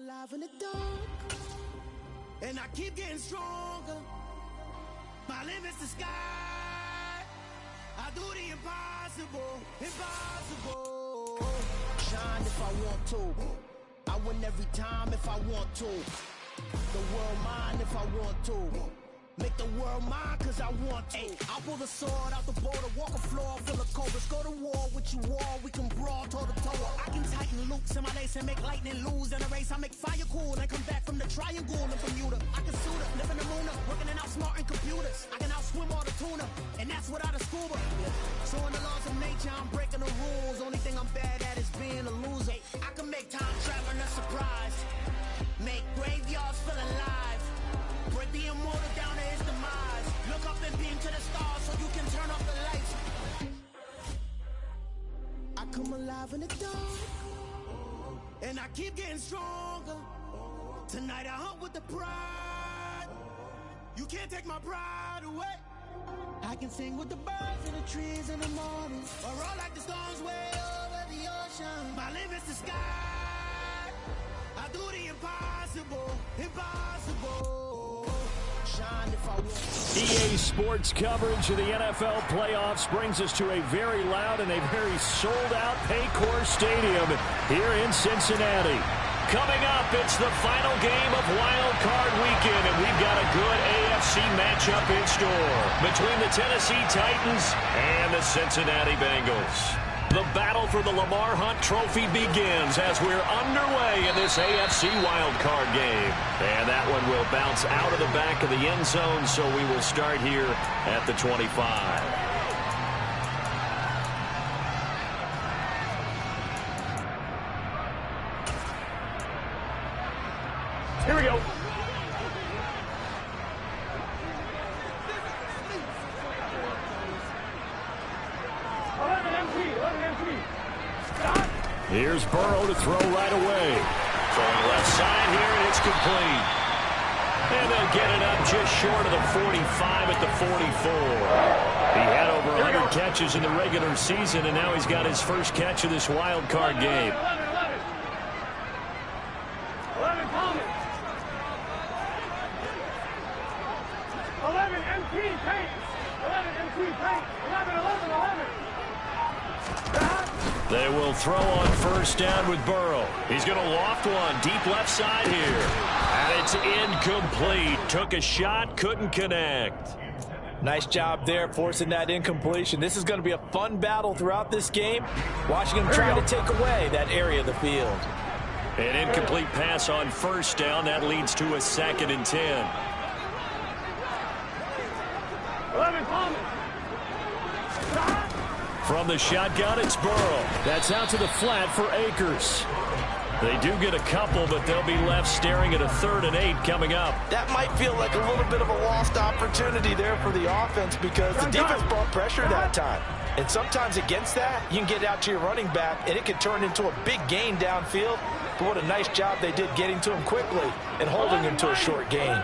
alive in the dark, and I keep getting stronger. My limit's the sky. I do the impossible, impossible. Shine if I want to. I win every time if I want to. The world mine if I want to. Make the world mine cause I want to. Ay, I'll pull the sword out the border, walk a floor full of cobras. Go to war with you all, we can brawl toe to toe. I can tighten loops in my lace and make lightning lose in a race. I make fire cool and come back from the triangle in Bermuda. I can suit up, live in the moon up, working and outsmarting computers. I can outswim all the tuna, and that's without a scuba. So in the laws of nature, I'm breaking the rules. Only thing I'm bad at is being a loser. I can make time traveling a surprise, make graveyards feel alive. Break the immortal down to his demise. Look up and beam to the stars so you can turn off the lights. I come alive in the dark, and I keep getting stronger. Tonight I hunt with the pride. You can't take my pride away. I can sing with the birds and the trees in the morning, or roll like the storms way over the ocean. My limit's the sky. I do the impossible, impossible. EA Sports coverage of the NFL playoffs brings us to a very loud and a very sold-out Paycor Stadium here in Cincinnati. Coming up, it's the final game of Wild Card Weekend, and we've got a good AFC matchup in store between the Tennessee Titans and the Cincinnati Bengals. The battle for the Lamar Hunt Trophy begins as we're underway in this AFC wildcard game. And that one will bounce out of the back of the end zone, so we will start here at the 25. Here we go. Here's Burrow to throw right away. Throwing left side here, and it's complete. And they'll get it up just short of the 45 at the 44. He had over 100 catches in the regular season, and now he's got his first catch of this wild card game. 11 Thomas. 11 MT Paint. 11 MT Paint. 11. They will throw on first down with Burrow. He's going to loft one deep left side here. And it's incomplete. Took a shot, couldn't connect. Nice job there forcing that incompletion. This is going to be a fun battle throughout this game. Watching him try to take away that area of the field. An incomplete pass on first down. That leads to a 2nd and 10. 11 Thomas. From the shotgun, it's Burrow. That's out to the flat for Akers. They do get a couple, but they'll be left staring at a 3rd and 8 coming up. That might feel like a little bit of a lost opportunity there for the offense because the defense brought pressure that time. And sometimes against that, you can get out to your running back, and it can turn into a big gain downfield. But what a nice job they did getting to him quickly and holding him to a short gain.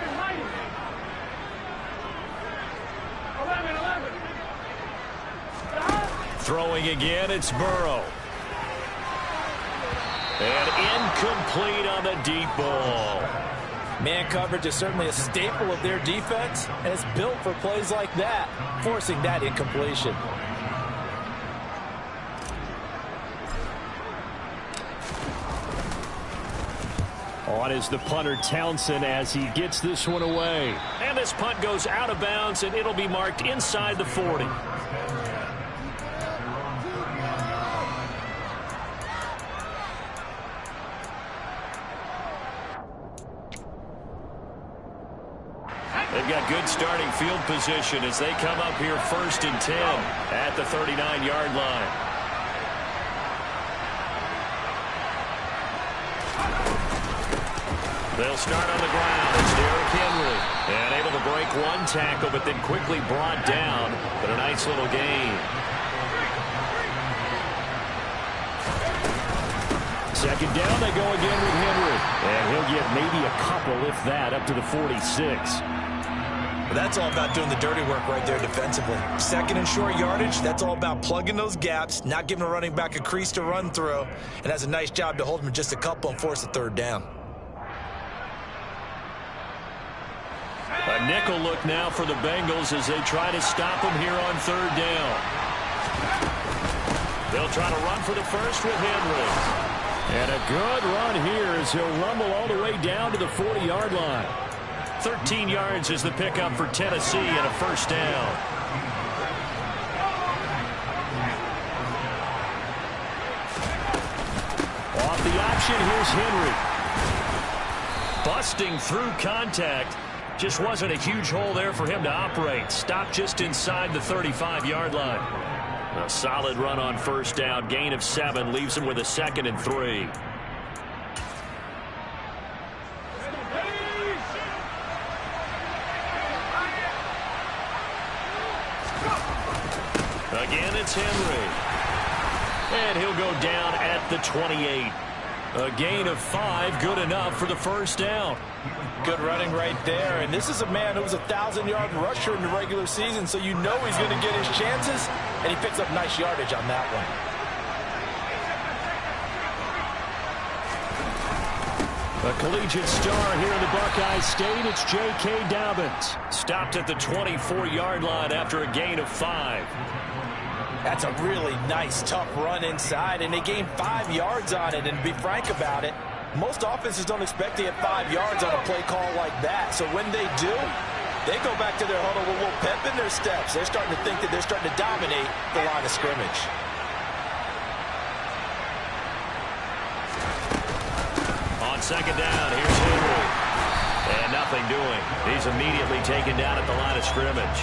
Throwing again, it's Burrow. And incomplete on the deep ball. Man coverage is certainly a staple of their defense, and it's built for plays like that, forcing that incompletion. On is the punter Townsend as he gets this one away. And this punt goes out of bounds, and it'll be marked inside the 40. They've got good starting field position as they come up here 1st and 10 at the 39-yard line. They'll start on the ground. It's Derrick Henry. And able to break one tackle, but then quickly brought down. But a nice little gain. 2nd down, they go again with Henry. And he'll get maybe a couple, if that, up to the 46. That's all about doing the dirty work right there defensively. 2nd and short yardage, that's all about plugging those gaps, not giving a running back a crease to run through, and has a nice job to hold him just a couple and force a 3rd down. nickel look now for the Bengals as they try to stop him here on third down. They'll try to run for the first with Henry. And a good run here as he'll rumble all the way down to the 40-yard line. 13 yards is the pickup for Tennessee and a first down. Off the option, here's Henry. Busting through contact. Just wasn't a huge hole there for him to operate. Stopped just inside the 35-yard line. A solid run on first down. Gain of 7 leaves him with a 2nd and 3. Again, it's Henry. And he'll go down at the 28. A gain of 5, good enough for the first down. Good running right there. And this is a man who was a 1,000-yard rusher in the regular season, so you know he's going to get his chances. And he picks up nice yardage on that one. A collegiate star here in the Buckeye State, it's J.K. Dobbins. Stopped at the 24-yard line after a gain of 5. That's a really nice, tough run inside, and they gained 5 yards on it. And to be frank about it, most offenses don't expect to get 5 yards on a play call like that. So when they do, they go back to their huddle with a little pep in their steps. They're starting to think that they're starting to dominate the line of scrimmage. On second down, here's Henry. And nothing doing. He's immediately taken down at the line of scrimmage.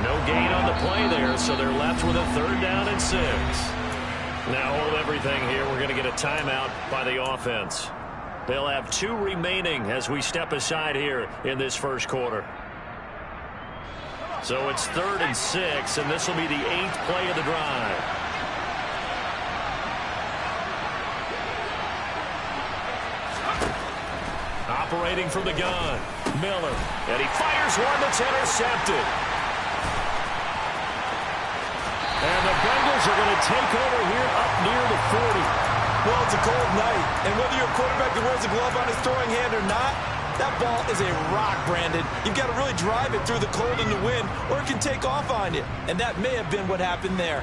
No gain on the play there, so they're left with a 3rd down and 6. Now hold everything here. We're going to get a timeout by the offense. They'll have 2 remaining as we step aside here in this first quarter. So it's 3rd and 6, and this will be the 8th play of the drive. Operating from the gun, Miller, and he fires one that's intercepted. And the Bengals are going to take over here up near the 40. Well, it's a cold night, and whether you're a quarterback that wears a glove on his throwing hand or not, that ball is a rock, Brandon. You've got to really drive it through the cold and the wind, or it can take off on you. And that may have been what happened there.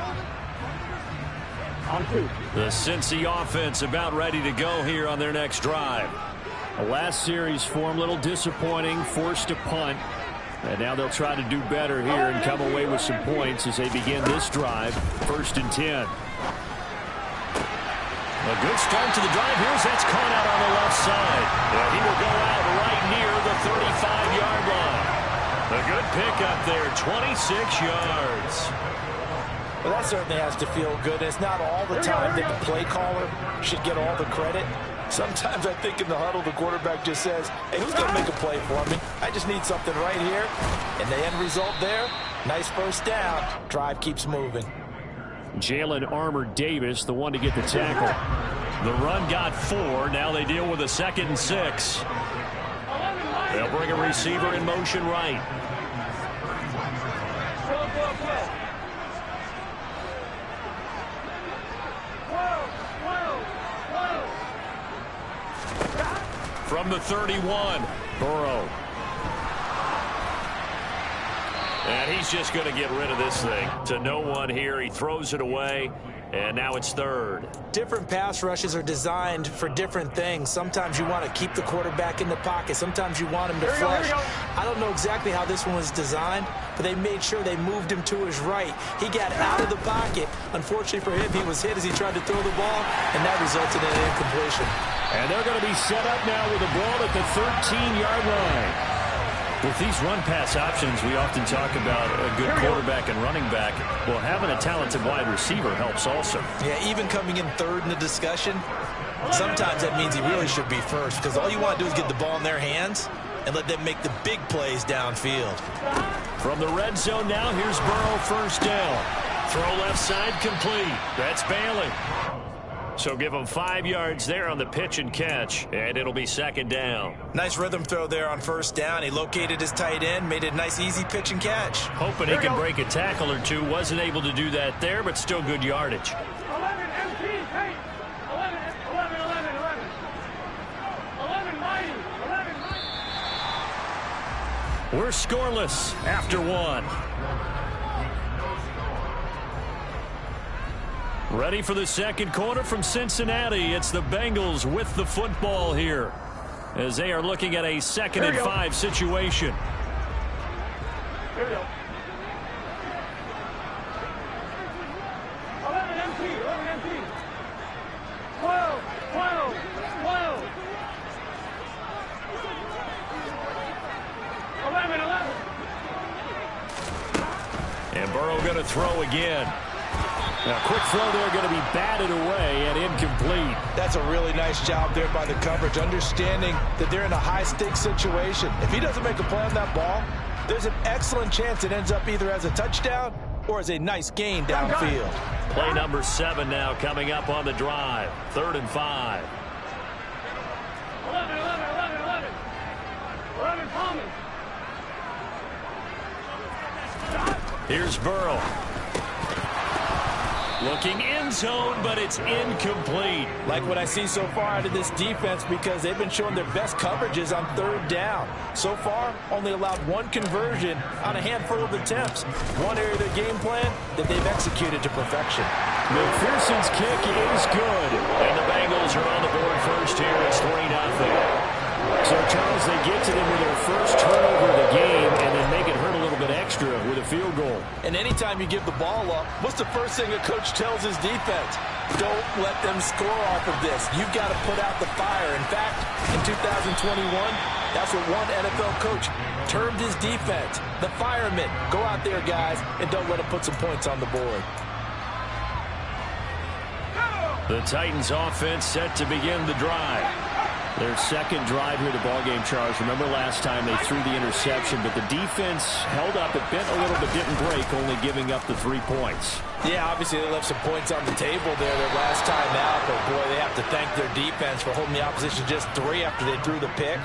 The Cincy offense about ready to go here on their next drive. The last series for them, a little disappointing, forced a punt. And now they'll try to do better here and come away with some points as they begin this drive. 1st and 10. A good start to the drive. Here's that's caught out on the left side. And he will go out right near the 35-yard line. A good pickup there, 26 yards. Well, that certainly has to feel good. It's not all the time that the play caller should get all the credit. Sometimes I think in the huddle, the quarterback just says, hey, who's going to make a play for me? I just need something right here. And the end result there, nice first down. Drive keeps moving. Jalen Armour Davis, the one to get the tackle. The run got 4. Now they deal with a 2nd and 6. They'll bring a receiver in motion right. From the 31, Burrow. And he's just going to get rid of this thing. To no one here. He throws it away. And now it's 3rd. Different pass rushes are designed for different things. Sometimes you want to keep the quarterback in the pocket. Sometimes you want him to flush. I don't know exactly how this one was designed, but they made sure they moved him to his right. He got out of the pocket. Unfortunately for him, he was hit as he tried to throw the ball, and that resulted in an incompletion. And they're going to be set up now with the ball at the 13-yard line. With these run-pass options, we often talk about a good quarterback and running back. Well, having a talented wide receiver helps also. Yeah, even coming in 3rd in the discussion, sometimes that means he really should be first, because all you want to do is get the ball in their hands and let them make the big plays downfield. From the red zone now, here's Burrow, first down. Throw left side, complete. That's Bailey. So give him 5 yards there on the pitch and catch, and it'll be 2nd down. Nice rhythm throw there on first down. He located his tight end, made it a nice, easy pitch and catch. Hoping he can break a tackle or two. Wasn't able to do that there, but still good yardage. 11 MT, hey! 11, 11, 11, 11. 11 mighty, 11 mighty. We're scoreless after one. Ready for the second quarter from Cincinnati. It's the Bengals with the football here as they are looking at a 2nd and 5 situation. Here we go. 11 MT, 11 MT. 12, 12, 12. 11, 11. And Burrow going to throw again. Now, quick throw there, going to be batted away and incomplete. That's a really nice job there by the coverage, understanding that they're in a high-stakes situation. If he doesn't make a play on that ball, there's an excellent chance it ends up either as a touchdown or as a nice gain downfield. Play number 7 now coming up on the drive. 3rd and 5. 11, 11, 11, 11. 11, Thomas. Here's Burrow. Looking end zone, but it's incomplete. Like what I see so far out of this defense, because they've been showing their best coverages on 3rd down. So far, only allowed 1 conversion on a handful of attempts. One area of their game plan that they've executed to perfection. McPherson's kick is good. And the Bengals are on the board first here. It's 3-0. So, Charles, they get to them with their first turnover of the game and then make it hurt a little bit extra with a field goal. And anytime you give the ball up, what's the first thing a coach tells his defense? Don't let them score off of this. You've got to put out the fire. In fact, in 2021, that's what one NFL coach termed his defense. The firemen. Go out there, guys, and don't let them put some points on the board. The Titans offense set to begin the drive. Their second drive here, the ballgame, Charles. Remember last time they threw the interception, but the defense held up. It bent a little but didn't break, only giving up the 3 points. Yeah, obviously they left some points on the table there their last time out, but boy, they have to thank their defense for holding the opposition just 3 after they threw the pick.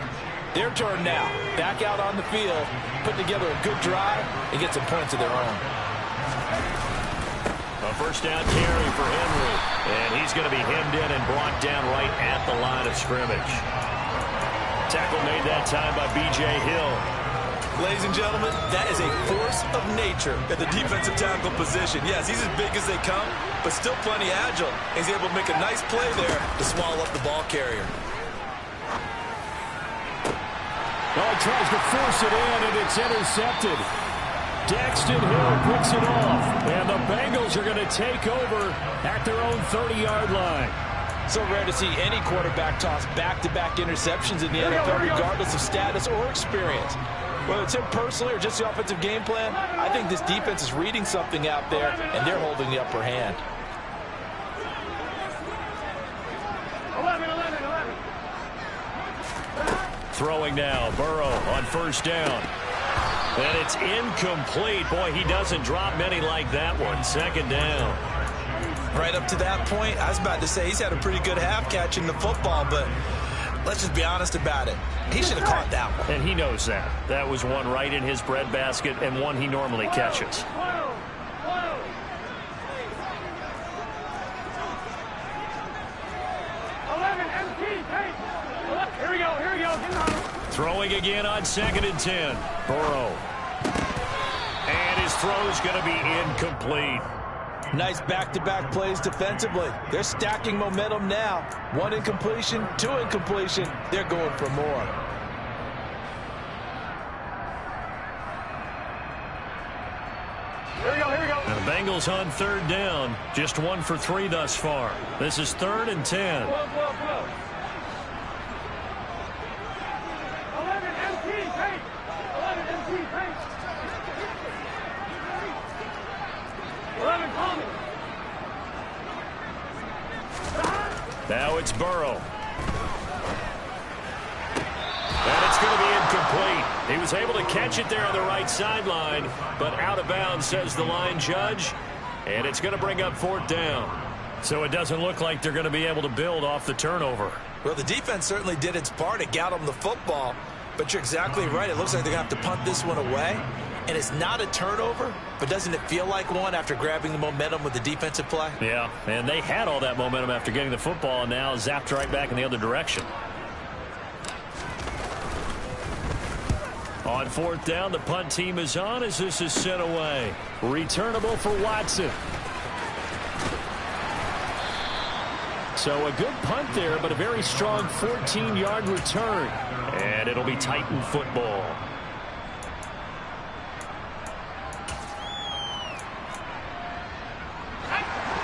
Their turn now. Back out on the field, put together a good drive, and get some points of their own. A first down carry for Henry. And he's going to be hemmed in and brought down right at the line of scrimmage. Tackle made that time by B.J. Hill. Ladies and gentlemen, that is a force of nature at the defensive tackle position. Yes, he's as big as they come, but still plenty agile. He's able to make a nice play there to swallow up the ball carrier. Oh, he tries to force it in, and it's intercepted. Daxton Hill picks it off, and the Bengals are going to take over at their own 30-yard line. So rare to see any quarterback toss back-to-back interceptions in the NFL, regardless of status or experience. Whether it's him personally or just the offensive game plan, I think this defense is reading something out there, and they're holding the upper hand. 11, 11, 11. Throwing now, Burrow on first down. And it's incomplete. Boy, he doesn't drop many like that one. 2nd down. Right up to that point, I was about to say he's had a pretty good half catching the football, but let's just be honest about it. He should have caught that one. And he knows that. That was one right in his breadbasket and one he normally catches. 12, 12. 11, MT, take. Here we go, here we go. Get on. Throwing again on 2nd and 10. Burrow. And his throw's going to be incomplete. Nice back-to-back plays defensively. They're stacking momentum now. 1 incompletion, 2 incompletion. They're going for more. Here we go, here we go. And the Bengals on 3rd down. Just 1 for 3 thus far. This is 3rd and 10. 12, 12, 12. 11, MT, take. 11, MT, take. 11, Thomas. Now it's Burrow. And it's going to be incomplete. He was able to catch it there on the right sideline, but out of bounds, says the line judge. And it's going to bring up 4th down. So it doesn't look like they're going to be able to build off the turnover. Well, the defense certainly did its part to get them the football, but you're exactly right. It looks like they're going to have to punt this one away. And it's not a turnover, but doesn't it feel like one after grabbing the momentum with the defensive play? Yeah, and they had all that momentum after getting the football, and now zapped right back in the other direction. On fourth down, the punt team is on as this is sent away. Returnable for Watson. So a good punt there, but a very strong 14-yard return. And it'll be Titan football.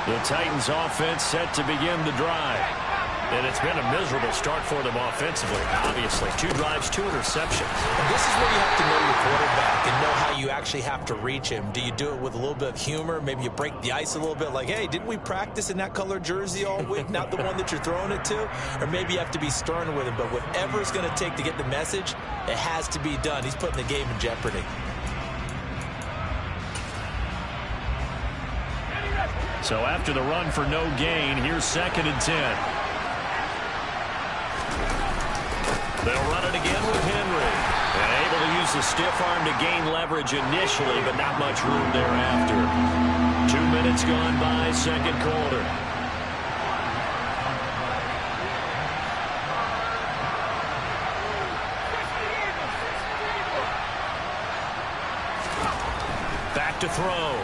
The Titans offense set to begin the drive. And it's been a miserable start for them offensively, obviously. 2 drives, 2 interceptions. And this is where you have to know your quarterback and know how you actually have to reach him. Do you do it with a little bit of humor? Maybe you break the ice a little bit like, hey, didn't we practice in that color jersey all week? Not the one that you're throwing it to? Or maybe you have to be stern with him. But whatever it's going to take to get the message, it has to be done. He's putting the game in jeopardy. So after the run for no gain, here's 2nd and 10. They'll run it again with Henry. And able to use the stiff arm to gain leverage initially, but not much room thereafter. 2 minutes gone by, second quarter. Back to throw.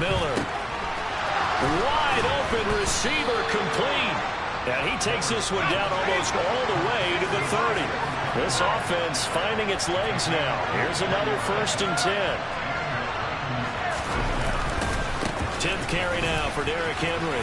Miller. Wide open receiver complete. And he takes this one down almost all the way to the 30. This offense finding its legs now. Here's another 1st and 10. 10th carry now for Derrick Henry.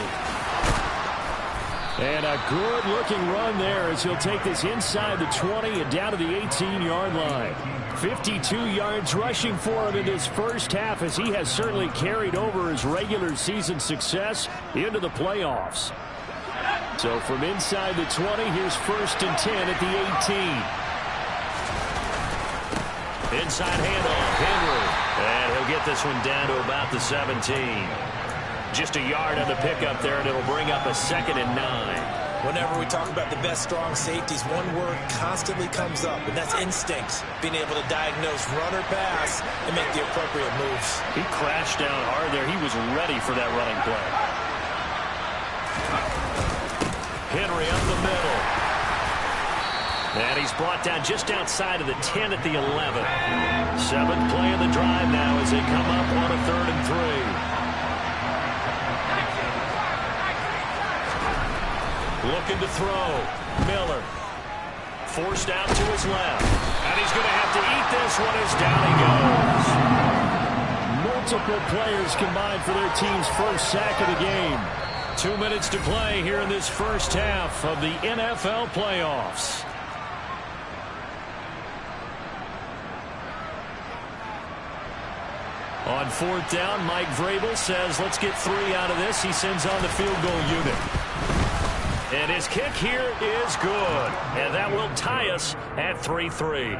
And a good-looking run there as he'll take this inside the 20 and down to the 18-yard line. 52 yards rushing for him in this first half as he has certainly carried over his regular season success into the playoffs. So from inside the 20, here's 1st and 10 at the 18. Inside handoff, Henry. And he'll get this one down to about the 17. Just a yard on the pickup there, and it'll bring up a 2nd and 9. Whenever we talk about the best strong safeties, one word constantly comes up, and that's instincts. Being able to diagnose run or pass and make the appropriate moves. He crashed down hard there. He was ready for that running play. Henry up the middle. And he's brought down just outside of the 10 at the 11. 7th play of the drive now as they come up on a 3rd and 3. Looking to throw. Miller. Forced out to his left. And he's going to have to eat this one as down he goes. Multiple players combined for their team's first sack of the game. 2 minutes to play here in this first half of the NFL playoffs. On 4th down, Mike Vrabel says, let's get 3 out of this. He sends on the field goal unit. And his kick here is good. And that will tie us at 3-3.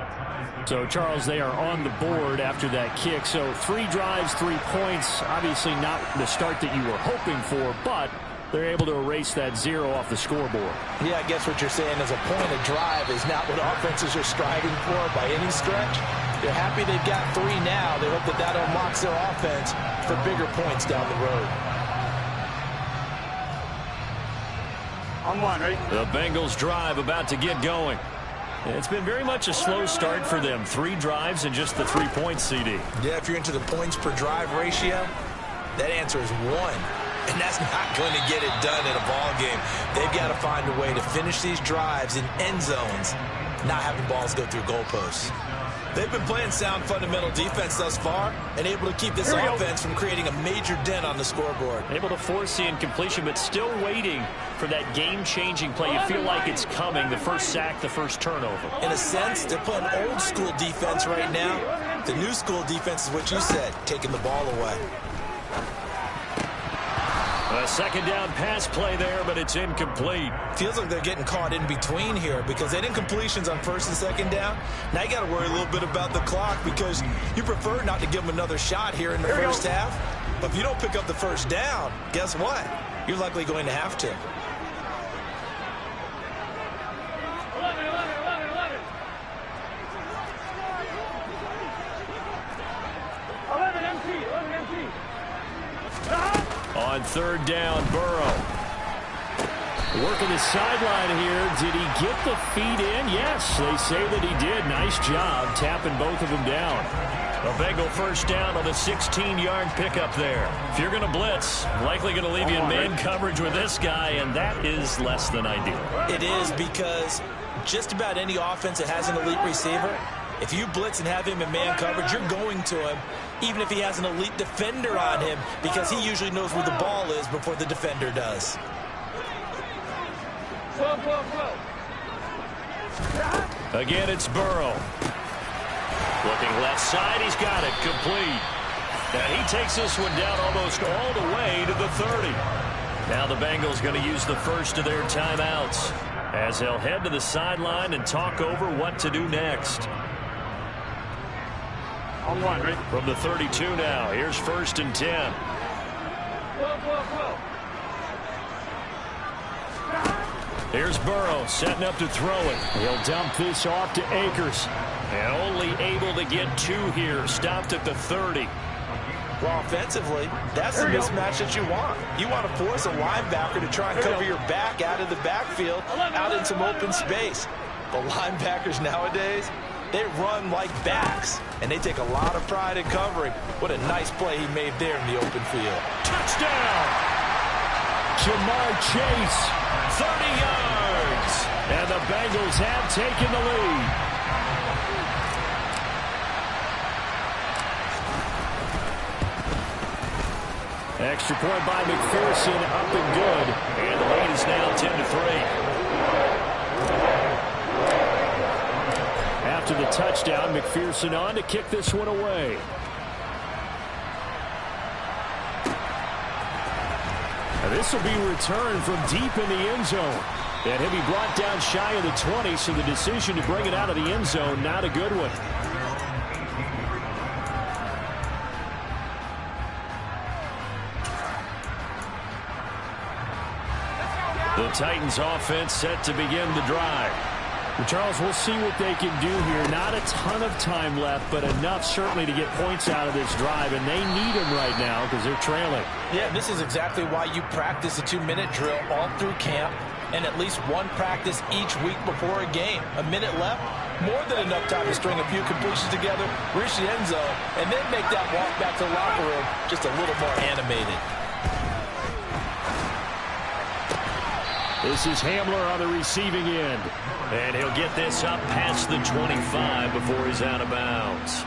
So, Charles, they are on the board after that kick. So 3 drives, 3 points. Obviously not the start that you were hoping for, but they're able to erase that 0 off the scoreboard. Yeah, I guess what you're saying is a point of drive is not what offenses are striving for by any stretch. They're happy they've got 3 now. They hope that that unlocks their offense for bigger points down the road. On 1, ready? The Bengals drive about to get going. It's been very much a slow start for them. 3 drives and just the 3 points, CD. Yeah, if you're into the points per drive ratio, that answer is 1. And that's not going to get it done in a ball game. They've got to find a way to finish these drives in end zones, not having balls go through goalposts. They've been playing sound fundamental defense thus far and able to keep this offense from creating a major dent on the scoreboard. Able to force the incompletion, but still waiting for that game-changing play. You feel like it's coming, the first sack, the first turnover. In a sense, they're playing old-school defense right now. The new school defense is what you said, taking the ball away. A 2nd down pass play there, but it's incomplete. Feels like they're getting caught in between here because they did incompletions on 1st and 2nd down. Now you got to worry a little bit about the clock because you prefer not to give them another shot here in the first half. But if you don't pick up the 1st down, guess what? You're likely going to have to. 11 MT. On 3rd down, Burrow. Working the sideline here. Did he get the feet in? Yes, they say that he did. Nice job tapping both of them down. A Bengal first down on the 16-yard pickup there. If you're going to blitz, likely going to leave you in man coverage with this guy, and that is less than ideal. It is, because just about any offense that has an elite receiver, if you blitz and have him in man coverage, you're going to him, even if he has an elite defender on him, because he usually knows where the ball is before the defender does. Again, it's Burrow. Looking left side, he's got it, complete. And he takes this one down almost all the way to the 30. Now the Bengals going to use the first of their timeouts as they'll head to the sideline and talk over what to do next. On one, right? From the 32 now, here's 1st and 10. Here's Burrow setting up to throw it. He'll dump this off to Akers. And only able to get 2 here. Stopped at the 30. Well, offensively, that's the mismatch that you want. You want to force a linebacker to try and cover your back out of the backfield, out in some open space. The linebackers nowadays, they run like backs, and they take a lot of pride in covering. What a nice play he made there in the open field. Touchdown! Jamar Chase, 30 yards. And the Bengals have taken the lead. Extra point by McPherson, up and good. And the lead is now 10-3. After the touchdown, McPherson on to kick this one away. Now this will be returned from deep in the end zone. And he'll be brought down shy of the 20, so the decision to bring it out of the end zone, not a good one. The Titans offense set to begin the drive. Well, Charles, we'll see what they can do here. Not a ton of time left, but enough certainly to get points out of this drive, and they need them right now because they're trailing. Yeah, this is exactly why you practice a 2-minute drill all through camp and at least one practice each week before a game. A minute left, more than enough time to string a few completions together, reach the end zone, and then make that walk back to the locker room just a little more animated. This is Hamler on the receiving end. And he'll get this up past the 25 before he's out of bounds.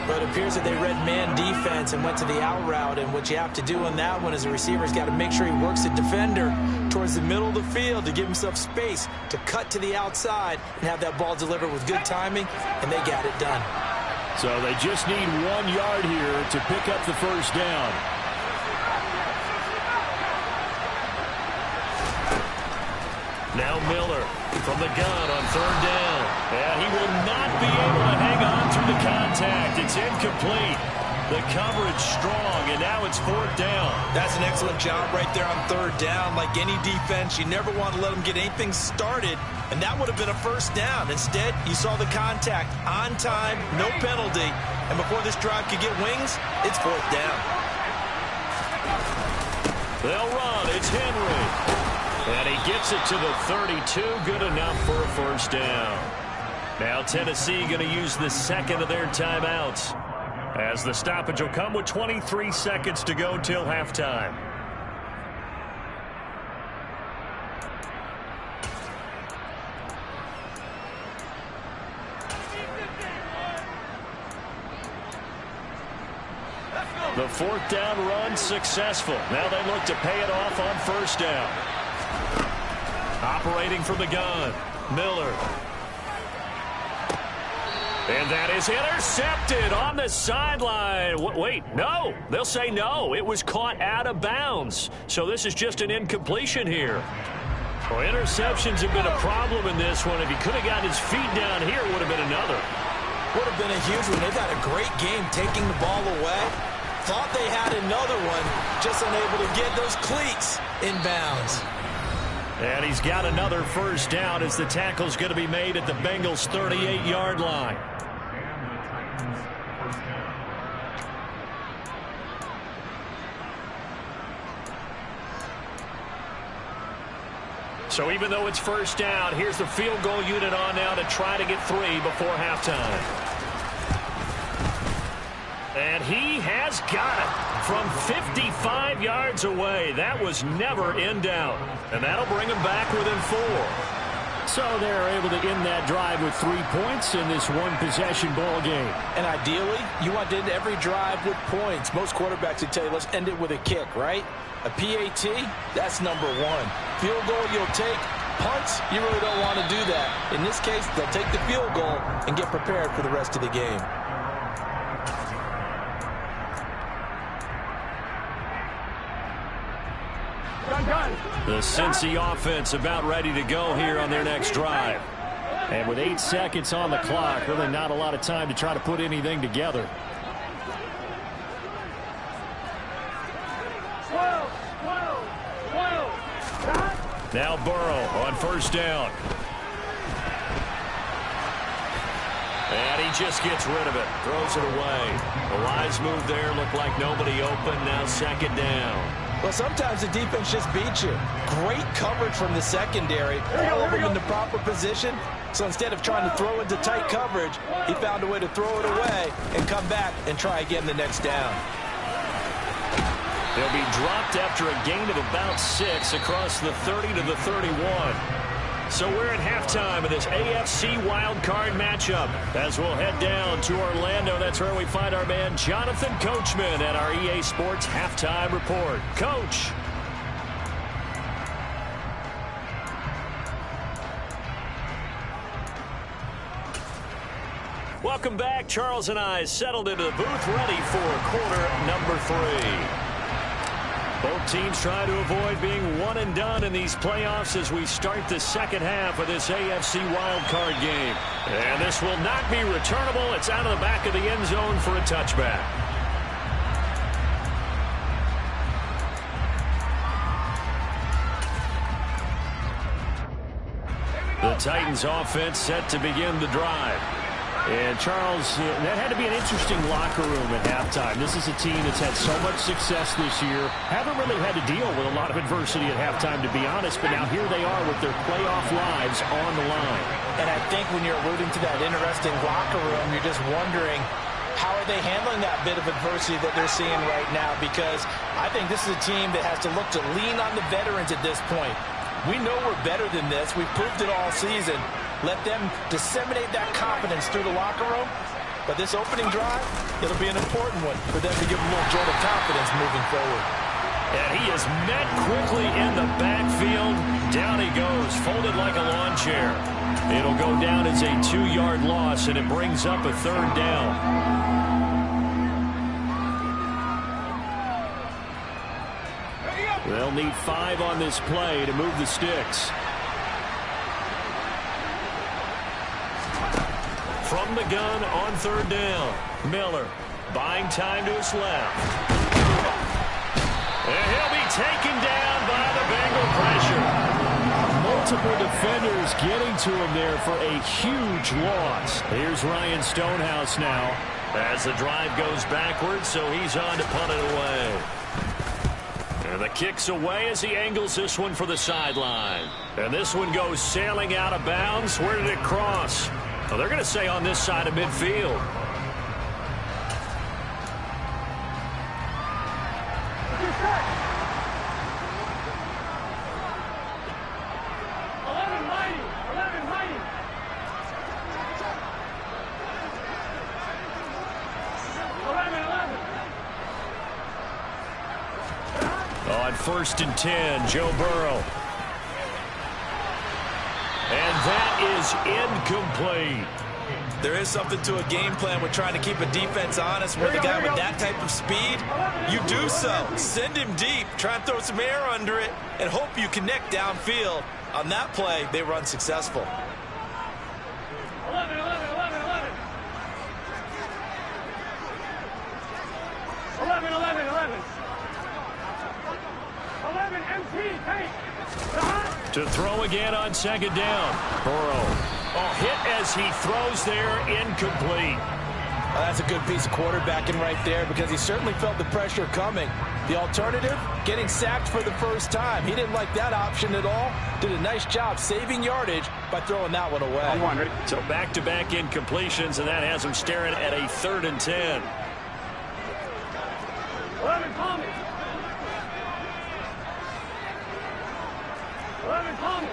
But it appears that they read man defense and went to the out route. And what you have to do on that one is the receiver's got to make sure he works the defender towards the middle of the field to give himself space to cut to the outside and have that ball delivered with good timing, and they got it done. So they just need 1 yard here to pick up the first down. Now Miller from the gun on 3rd down. And he will not be able to hang on through the contact. It's incomplete. The coverage strong, and now it's 4th down. That's an excellent job right there on 3rd down. Like any defense, you never want to let them get anything started, and that would have been a first down. Instead, you saw the contact on time, no penalty, and before this drive could get wings, it's 4th down. They'll run. It's Henry. And he gets it to the 32. Good enough for a first down. Now Tennessee going to use the second of their timeouts, as the stoppage will come with 23 seconds to go till halftime. The 4th down run successful. Now they look to pay it off on 1st down. Operating from the gun, Miller. And that is intercepted on the sideline. Wait, no. They'll say no. It was caught out of bounds. So this is just an incompletion here. Well, interceptions have been a problem in this one. If he could have gotten his feet down here, it would have been another. Would have been a huge one. They've had a great game taking the ball away. Thought they had another one, just unable to get those cleats in bounds. And he's got another first down as the tackle's going to be made at the Bengals' 38-yard line. So even though it's first down, here's the field goal unit on now to try to get 3 before halftime. And he has got it from 55 yards away. That was never in doubt. And that'll bring him back within 4. So they're able to end that drive with 3 points in this one-possession ball game. And ideally, you want to end every drive with points. Most quarterbacks would tell you, let's end it with a kick, right? A PAT, that's number 1. Field goal you'll take. Punts, you really don't want to do that. In this case, they'll take the field goal and get prepared for the rest of the game. The Cincy offense about ready to go here on their next drive. And with 8 seconds on the clock, really not a lot of time to try to put anything together. 12. Now Burrow on first down. And he just gets rid of it. Throws it away. The wise move there. Looked like nobody open. Now second down. Well, sometimes the defense just beats you. Great coverage from the secondary. All of them in the proper position. So instead of trying to throw into tight coverage, he found a way to throw it away and come back and try again the next down. He'll be dropped after a gain of about 6 across the 30 to the 31. So we're at halftime of this AFC wildcard matchup as we'll head down to Orlando. That's where we find our man Jonathan Coachman at our EA Sports Halftime Report. Coach. Welcome back. Charles and I settled into the booth ready for quarter number 3. Both teams try to avoid being one and done in these playoffs as we start the second half of this AFC wildcard game. And this will not be returnable. It's out of the back of the end zone for a touchback. The Titans offense set to begin the drive. And, Charles, that had to be an interesting locker room at halftime. This is a team that's had so much success this year. Haven't really had to deal with a lot of adversity at halftime, to be honest. But now here they are with their playoff lives on the line. And I think when you're alluding to that interesting locker room, you're just wondering, how are they handling that bit of adversity that they're seeing right now? Because I think this is a team that has to look to lean on the veterans at this point. We know we're better than this. We've proved it all season. Let them disseminate that confidence through the locker room. But this opening drive, it'll be an important one for them to give them a little jolt of confidence moving forward. And he is met quickly in the backfield. Down he goes, folded like a lawn chair. It'll go down as a 2-yard loss, and it brings up a 3rd down. They'll need 5 on this play to move the sticks. From the gun on 3rd down. Miller buying time to his left. And he'll be taken down by the Bengal pressure. Multiple defenders getting to him there for a huge loss. Here's Ryan Stonehouse now as the drive goes backwards, so he's on to punt it away. And the kick's away as he angles this one for the sideline. And this one goes sailing out of bounds. Where did it cross? Well, they're going to say on this side of midfield. On 1st and 10, Joe Burrow. And that is incomplete. There is something to a game plan with trying to keep a defense honest. With a guy with that type of speed, you do so. Send him deep, try and throw some air under it, and hope you connect downfield. On that play, they were unsuccessful. 11. 11, MT, take. To throw again on 2nd down. Burrow. Oh, hit as he throws there, incomplete. Well, that's a good piece of quarterbacking right there because he certainly felt the pressure coming. The alternative, getting sacked for the first time. He didn't like that option at all. Did a nice job saving yardage by throwing that one away. So back-to-back incompletions, and that has him staring at a 3rd and 10. 11, call me. 11, call me.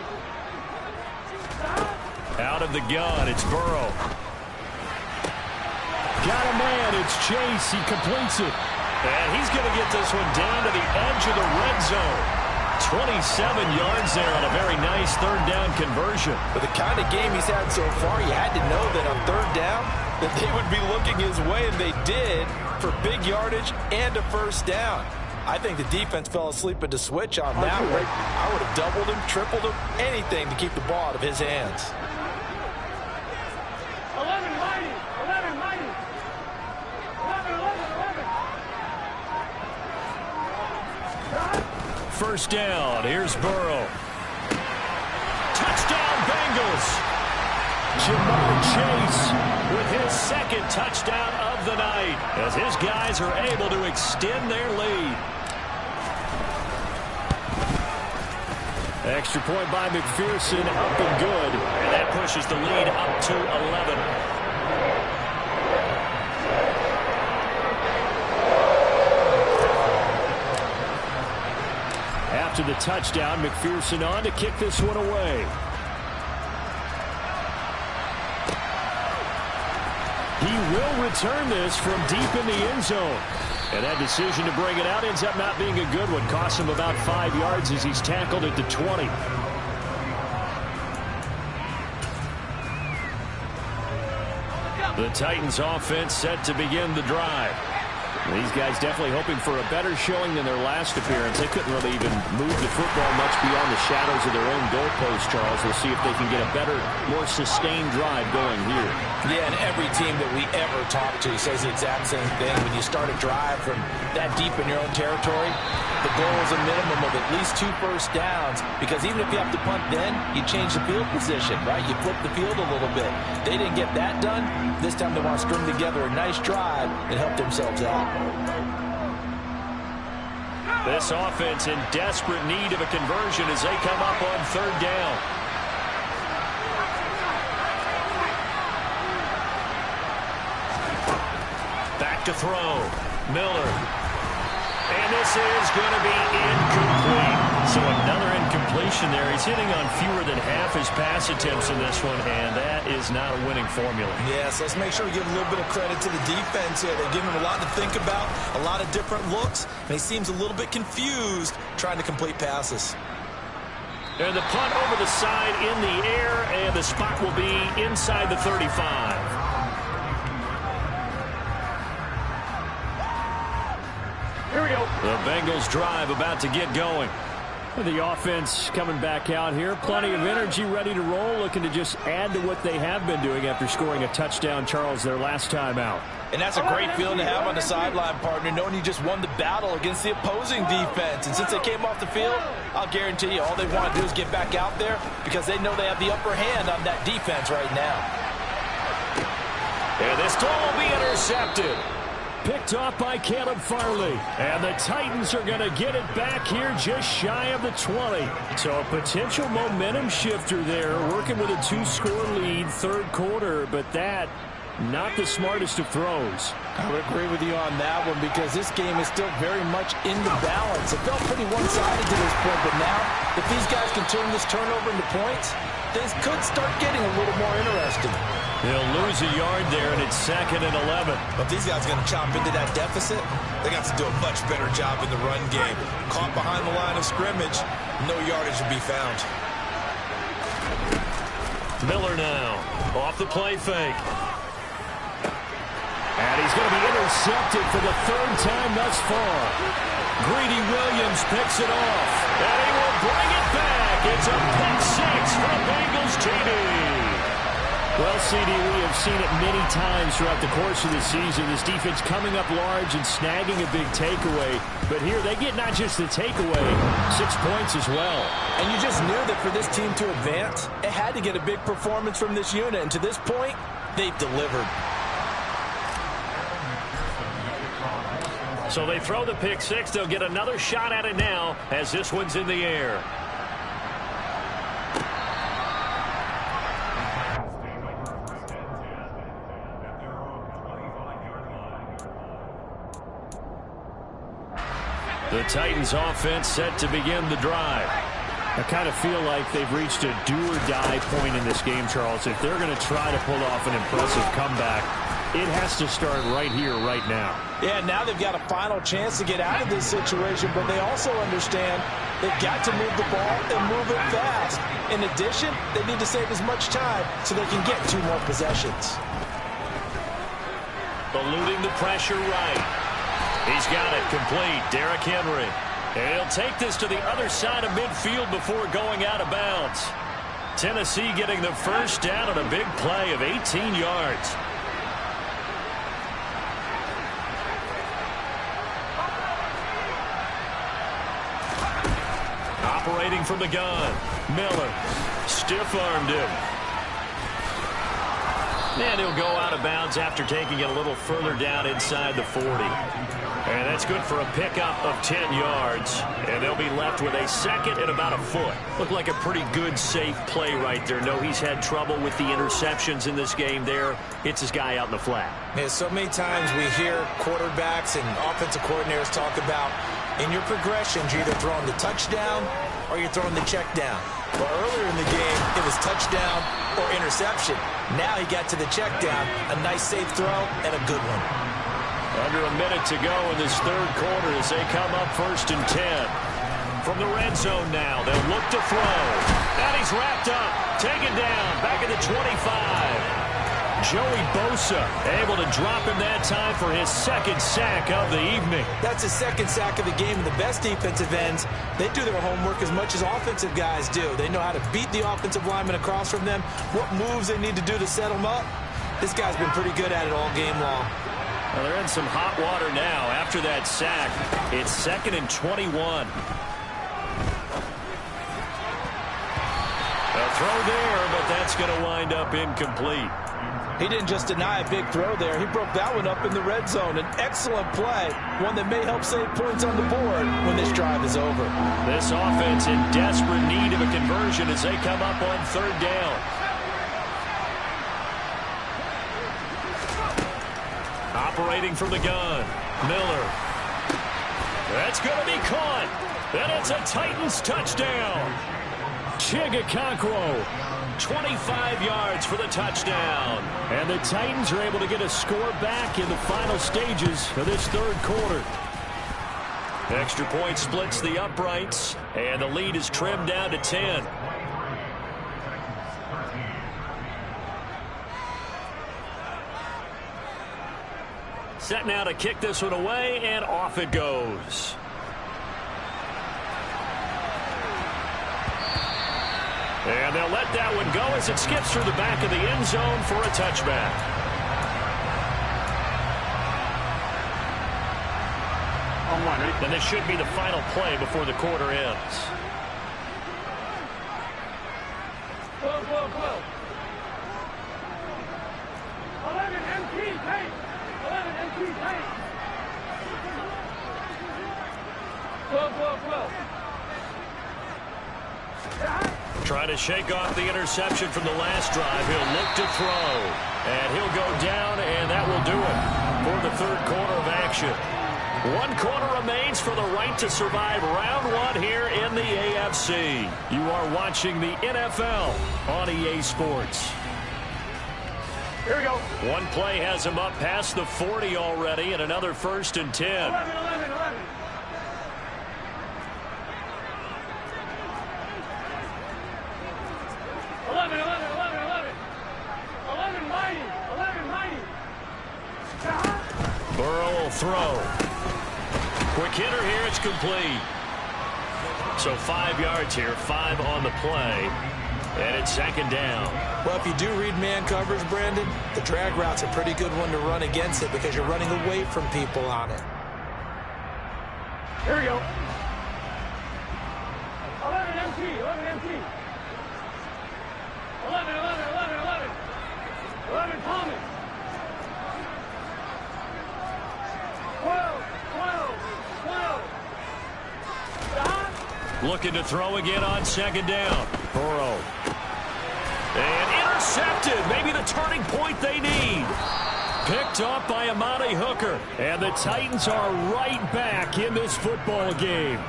Out of the gun, it's Burrow. Got a man, it's Chase. He completes it. And he's going to get this one down to the edge of the red zone. 27 yards there on a very nice 3rd down conversion. With the kind of game he's had so far, you had to know that on 3rd down that they would be looking his way, and they did, for big yardage and a 1st down. I think the defense fell asleep at the switch on that one. I would have doubled him, tripled him, anything to keep the ball out of his hands. 11, mighty. 11, mighty. 11, 11, 11. 1st down. Here's Burrow. Touchdown, Bengals. Jamar Chase with his 2nd touchdown of the night as his guys are able to extend their lead. Extra point by McPherson, up and good. And that pushes the lead up to 11. After the touchdown, McPherson on to kick this one away. He will return this from deep in the end zone. And that decision to bring it out ends up not being a good one. Costs him about 5 yards as he's tackled at the 20. The Titans offense set to begin the drive. These guys definitely hoping for a better showing than their last appearance. They couldn't really even move the football much beyond the shadows of their own goalpost, Charles. We'll see if they can get a better, more sustained drive going here. Yeah, and every team that we ever talk to says the exact same thing. When you start a drive from that deep in your own territory, the goal is a minimum of at least 2 first downs, because even if you have to punt then, you change the field position, right? You flip the field a little bit. They didn't get that done. This time they want to string together a nice drive and help themselves out. This offense in desperate need of a conversion as they come up on 3rd down. Back to throw. Miller. And this is going to be incomplete. So another incompletion there. He's hitting on fewer than half his pass attempts in this one, and that is not a winning formula. Yes, let's make sure we give a little bit of credit to the defense here. They're giving him a lot to think about, a lot of different looks, and he seems a little bit confused trying to complete passes. And the punt over the side in the air, and the spot will be inside the 35. Here we go. The Bengals drive about to get going. The offense coming back out here. Plenty of energy, ready to roll, looking to just add to what they have been doing after scoring a touchdown, Charles, their last time out. And that's a great feeling to have on the sideline, partner, knowing you just won the battle against the opposing defense. And since they came off the field, I'll guarantee you all they want to do is get back out there because they know they have the upper hand on that defense right now. And this throw will be intercepted. Picked off by Caleb Farley. And the Titans are going to get it back here just shy of the 20. So a potential momentum shifter there, working with a 2-score lead, 3rd quarter, but that not the smartest of throws. I would agree with you on that one because this game is still very much in the balance. It felt pretty one-sided to this point, but now if these guys can turn this turnover into points, things could start getting a little more interesting. They'll lose a yard there, and it's 2nd and 11. But these guys are going to chop into that deficit. They got to do a much better job in the run game. Caught behind the line of scrimmage, no yardage will be found. Miller now off the play fake. And he's going to be intercepted for the 3rd time thus far. Greedy Williams picks it off. And he will bring it back. It's a pick 6 for Bengals TD. Well, CD, we have seen it many times throughout the course of the season. This defense coming up large and snagging a big takeaway. But here they get not just the takeaway, 6 points as well. And you just knew that for this team to advance, it had to get a big performance from this unit. And to this point, they've delivered. So they throw the pick six. They'll get another shot at it now as this one's in the air. The Titans offense set to begin the drive. I kind of feel like they've reached a do-or-die point in this game, Charles. If they're going to try to pull off an impressive comeback, it has to start right here, right now. Yeah, now they've got a final chance to get out of this situation, but they also understand they've got to move the ball and move it fast. In addition, they need to save as much time so they can get 2 more possessions. Eluding the pressure right. He's got it complete. Derrick Henry. And he'll take this to the other side of midfield before going out of bounds. Tennessee getting the first down on a big play of 18 yards. Operating from the gun. Miller. Stiff-armed him. And he'll go out of bounds after taking it a little further down inside the 40. And that's good for a pickup of 10 yards. And they'll be left with a second and about a foot. Looked like a pretty good, safe play right there. No, he's had trouble with the interceptions in this game there. Hits his guy out in the flat. Yeah, so many times we hear quarterbacks and offensive coordinators talk about in your progressions, you're either throwing the touchdown or you're throwing the check down. Well, earlier in the game, it was touchdown or interception. Now he got to the check down. A nice, safe throw and a good one. Under a minute to go in this third quarter as they come up 1st and 10. From the red zone now, they'll look to throw. And he's wrapped up, taken down, back at the 25. Joey Bosa able to drop him that time for his second sack of the evening. That's his second sack of the game, and the best defensive ends, they do their homework as much as offensive guys do. They know how to beat the offensive lineman across from them, what moves they need to do to set them up. This guy's been pretty good at it all game long. Well, they're in some hot water now after that sack. It's 2nd and 21. A throw there, but that's going to wind up incomplete. He didn't just deny a big throw there. He broke that one up in the red zone. An excellent play, one that may help save points on the board when this drive is over. This offense in desperate need of a conversion as they come up on 3rd down. Operating from the gun, Miller. That's going to be caught. And it's a Titans touchdown. Chigakonkwo, 25 yards for the touchdown. And the Titans are able to get a score back in the final stages of this third quarter. Extra point splits the uprights, and the lead is trimmed down to 10. Set now to kick this one away, and off it goes. And they'll let that one go as it skips through the back of the end zone for a touchback. And this should be the final play before the quarter ends. Whoa. 11 MT, paint. 11 MT, paint. Whoa. Trying to shake off the interception from the last drive. He'll look to throw. And he'll go down, and that will do it for the third quarter of action. 1 quarter remains for the right to survive round 1 here in the AFC. You are watching the NFL on EA Sports. Here we go. One play has him up past the 40 already, and another 1st and 10. 11. 11 mighty. Burrow will throw. Quick hitter here, it's complete. So 5 yards here, 5 on the play. And it's 2nd down. Well, if you do read man coverage, Brandon, the drag route's a pretty good one to run against it because you're running away from people on it. Here we go. 11 MT. 11 Thomas. 12. Looking to throw again on second down. Burrow. And intercepted. Maybe the turning point they need. Picked off by Amani Hooker. And the Titans are right back in this football game.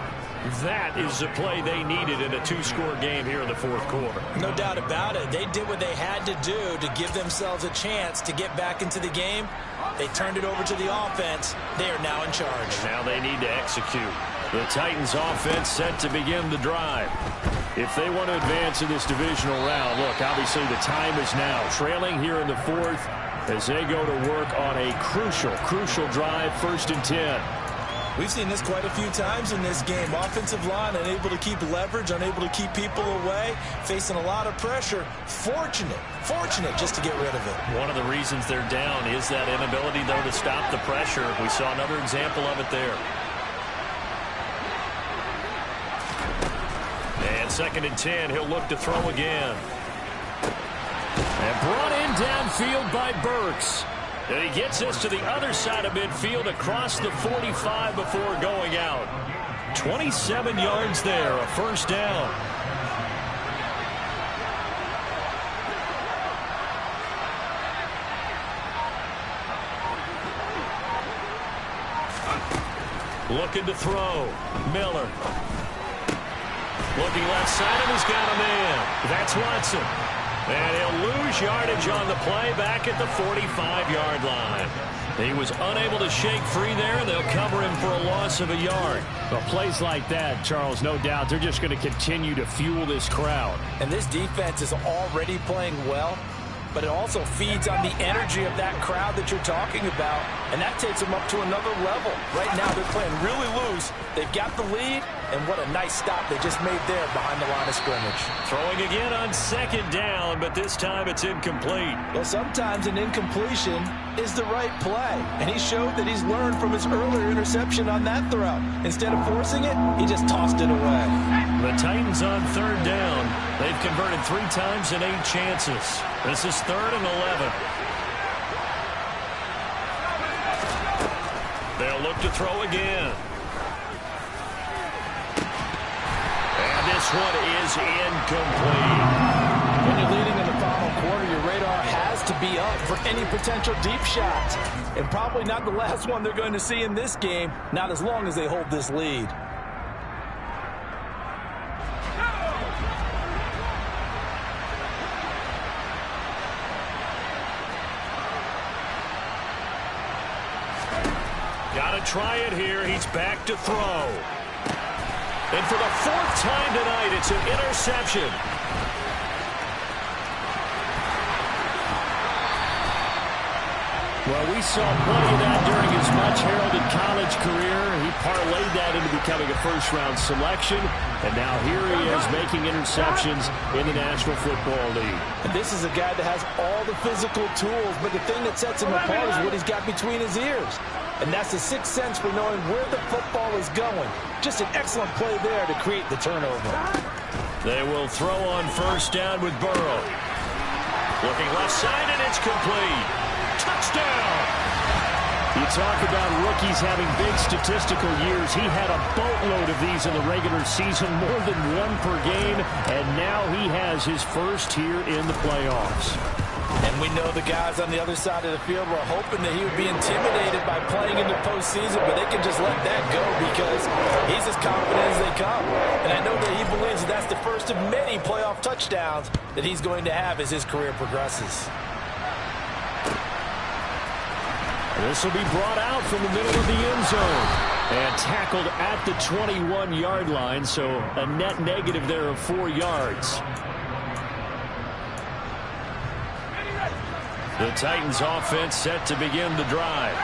That is the play they needed in a two-score game here in the fourth quarter. No doubt about it. They did what they had to do to give themselves a chance to get back into the game. They turned it over to the offense. They are now in charge. Now they need to execute. The Titans offense set to begin the drive. If they want to advance in this divisional round, look, obviously the time is now. Trailing here in the fourth as they go to work on a crucial drive, 1st and 10. We've seen this quite a few times in this game. Offensive line unable to keep leverage, unable to keep people away, facing a lot of pressure. Fortunate just to get rid of it. One of the reasons they're down is that inability, though, to stop the pressure. We saw another example of it there. And 2nd and 10, he'll look to throw again. And brought in downfield by Burks. And he gets us to the other side of midfield across the 45 before going out. 27 yards there, a 1st down. Looking to throw. Miller. Looking left side, and he's got a man. That's Watson. And he'll lose yardage on the play back at the 45-yard line. He was unable to shake free there, and they'll cover him for a loss of a yard. Well, plays like that, Charles, no doubt, they're just going to continue to fuel this crowd. And this defense is already playing well, but it also feeds on the energy of that crowd that you're talking about, and that takes them up to another level. Right now, they're playing really loose. They've got the lead, and what a nice stop they just made there behind the line of scrimmage. Throwing again on 2nd down, but this time it's incomplete. Well, sometimes an incompletion is the right play, and he showed that he's learned from his earlier interception on that throw. Instead of forcing it, he just tossed it away. The Titans on 3rd down. They've converted 3 times in 8 chances. This is 3rd and 11. They'll look to throw again. And this one is incomplete. When you're leading in the final quarter, your radar has to be up for any potential deep shots. And probably not the last one they're going to see in this game, not as long as they hold this lead. Got to try it here. He's back to throw. And for the 4th time tonight, it's an interception. Well, we saw plenty of that during his much-heralded college career. He parlayed that into becoming a first-round selection. And now here he is making interceptions in the National Football League. And this is a guy that has all the physical tools, but the thing that sets him apart is what he's got between his ears. And that's the sixth sense for knowing where the football is going. Just an excellent play there to create the turnover. They will throw on 1st down with Burrow. Looking left side, and it's complete. Touchdown! You talk about rookies having big statistical years. He had a boatload of these in the regular season, more than 1 per game, and now he has his first here in the playoffs. And we know the guys on the other side of the field were hoping that he would be intimidated by playing in the postseason, but they can just let that go because he's as confident as they come. And I know that he believes that that's the first of many playoff touchdowns that he's going to have as his career progresses. This will be brought out from the middle of the end zone and tackled at the 21-yard line, so a net negative there of 4 yards. The Titans offense set to begin the drive.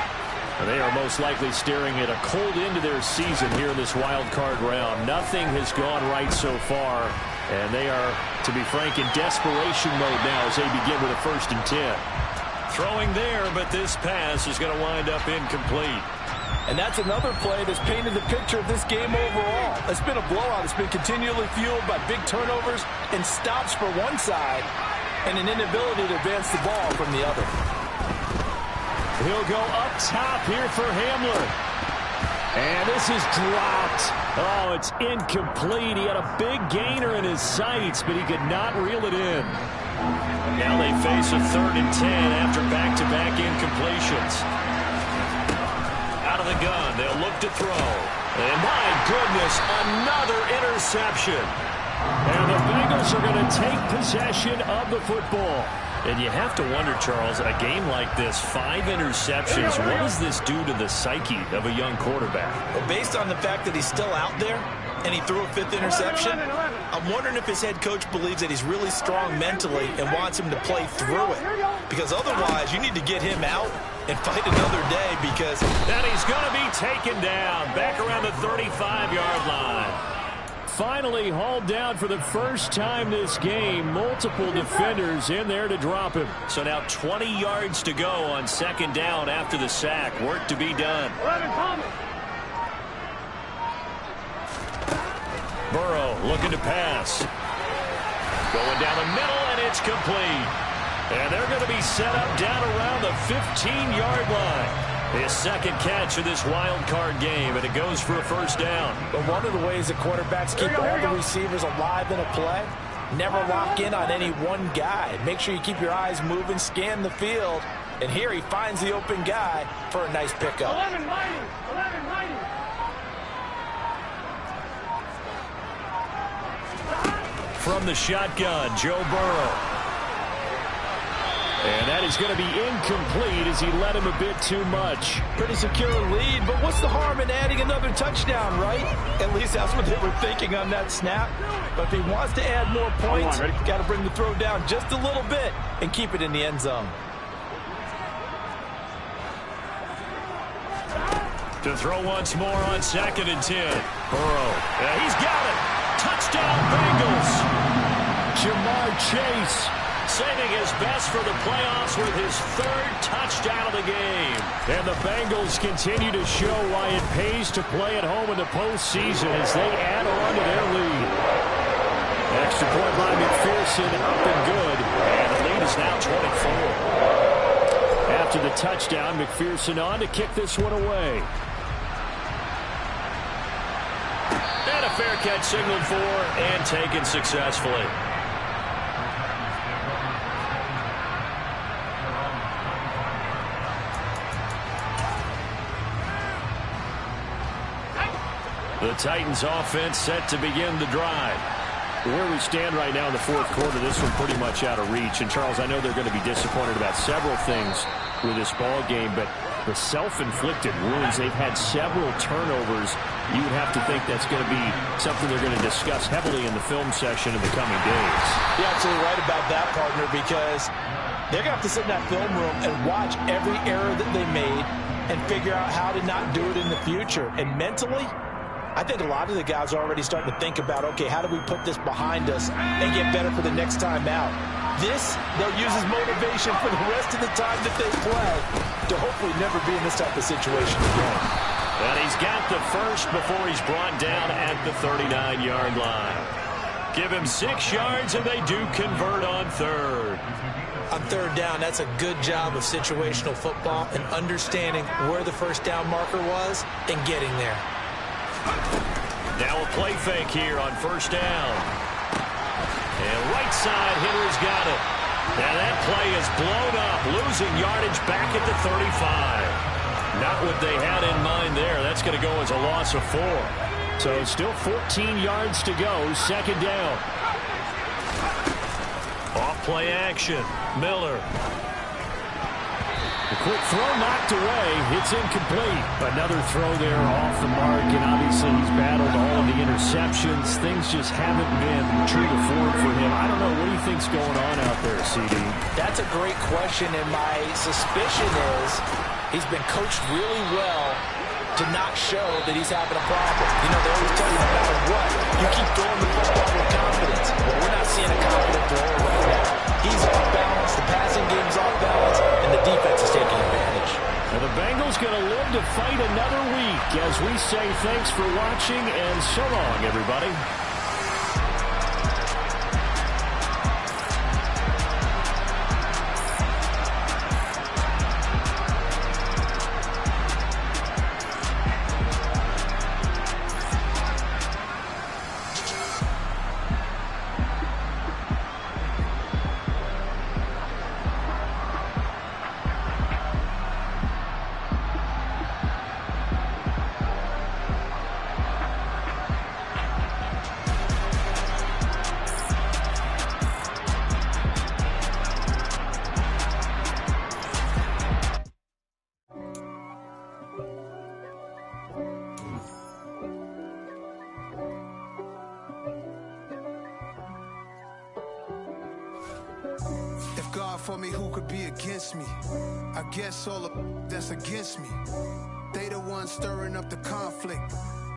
They are most likely staring at a cold end to their season here in this wild card round. Nothing has gone right so far, and they are, to be frank, in desperation mode now as they begin with a 1st and 10. Throwing there, but this pass is going to wind up incomplete. And that's another play that's painted the picture of this game overall. It's been a blowout. It's been continually fueled by big turnovers and stops for one side and an inability to advance the ball from the other. He'll go up top here for Hamler. And this is dropped. Oh, it's incomplete. He had a big gainer in his sights, but he could not reel it in. Now they face a 3rd and 10 after back-to-back incompletions. Out of the gun, they'll look to throw. And my goodness, another interception. And the Bengals are going to take possession of the football. And you have to wonder, Charles, a game like this, 5 interceptions, what does this do to the psyche of a young quarterback? Well, based on the fact that he's still out there and he threw a 5th interception, I'm wondering if his head coach believes that he's really strong mentally and wants him to play through it. Because otherwise, you need to get him out and fight another day because... And he's going to be taken down back around the 35-yard line. Finally hauled down for the first time this game. Multiple defenders in there to drop him. So now 20 yards to go on 2nd down after the sack. Work to be done. Burrow looking to pass. Going down the middle, and it's complete. And they're going to be set up down around the 15-yard line. His 2nd catch of this wild card game, and it goes for a 1st down. But one of the ways that quarterbacks keep all the receivers alive in a play, never lock in on any one guy. Make sure you keep your eyes moving, scan the field, and here he finds the open guy for a nice pickup. 11-90. From the shotgun, Joe Burrow. And that is going to be incomplete as he led him a bit too much. Pretty secure lead, but what's the harm in adding another touchdown, right? At least that's what they were thinking on that snap. But if he wants to add more points, got to bring the throw down just a little bit and keep it in the end zone. To throw once more on 2nd and 10. Burrow. Yeah, he's got it. Touchdown, Bengals. Jamar Chase saving his best for the playoffs with his 3rd touchdown of the game. And the Bengals continue to show why it pays to play at home in the postseason as they add on to their lead. Extra point by McPherson, up and good. And the lead is now 24. After the touchdown, McPherson on to kick this one away. And a fair catch signaled for and taken successfully. The Titans offense set to begin the drive. Where we stand right now in the 4th quarter, this one pretty much out of reach. And, Charles, I know they're going to be disappointed about several things with this ball game, but the self-inflicted wounds, they've had several turnovers. You would have to think that's going to be something they're going to discuss heavily in the film session in the coming days. You're absolutely right about that, partner, because they're going to have to sit in that film room and watch every error that they made and figure out how to not do it in the future. And mentally, I think a lot of the guys are already starting to think about, okay, how do we put this behind us and get better for the next time out? This, they'll use as motivation for the rest of the time that they play to hopefully never be in this type of situation again. And he's got the first before he's brought down at the 39-yard line. Give him 6 yards, and they do convert on 3rd. On 3rd down, that's a good job of situational football and understanding where the 1st down marker was and getting there. Now a play fake here on 1st down. And right side, Henry's got it. And that play is blown up, losing yardage back at the 35. Not what they had in mind there. That's going to go as a loss of 4. So still 14 yards to go, 2nd down. Off play action, Miller. The quick throw knocked away. It's incomplete. Another throw there off the mark, and obviously he's battled all of the interceptions. Things just haven't been true to form for him. I don't know. What do you think's going on out there, CD? That's a great question, and my suspicion is he's been coached really well to not show that he's having a problem. You know, they always tell you no matter what, you keep throwing the football with confidence. Well, we're not seeing a confident thrower right now. He's off balance, the passing game's off balance, and the defense is taking advantage. And the Bengals going to live to fight another week as we say thanks for watching and so long, everybody. for me, who could be against me? I guess all the that's against me. They the ones stirring up the conflict.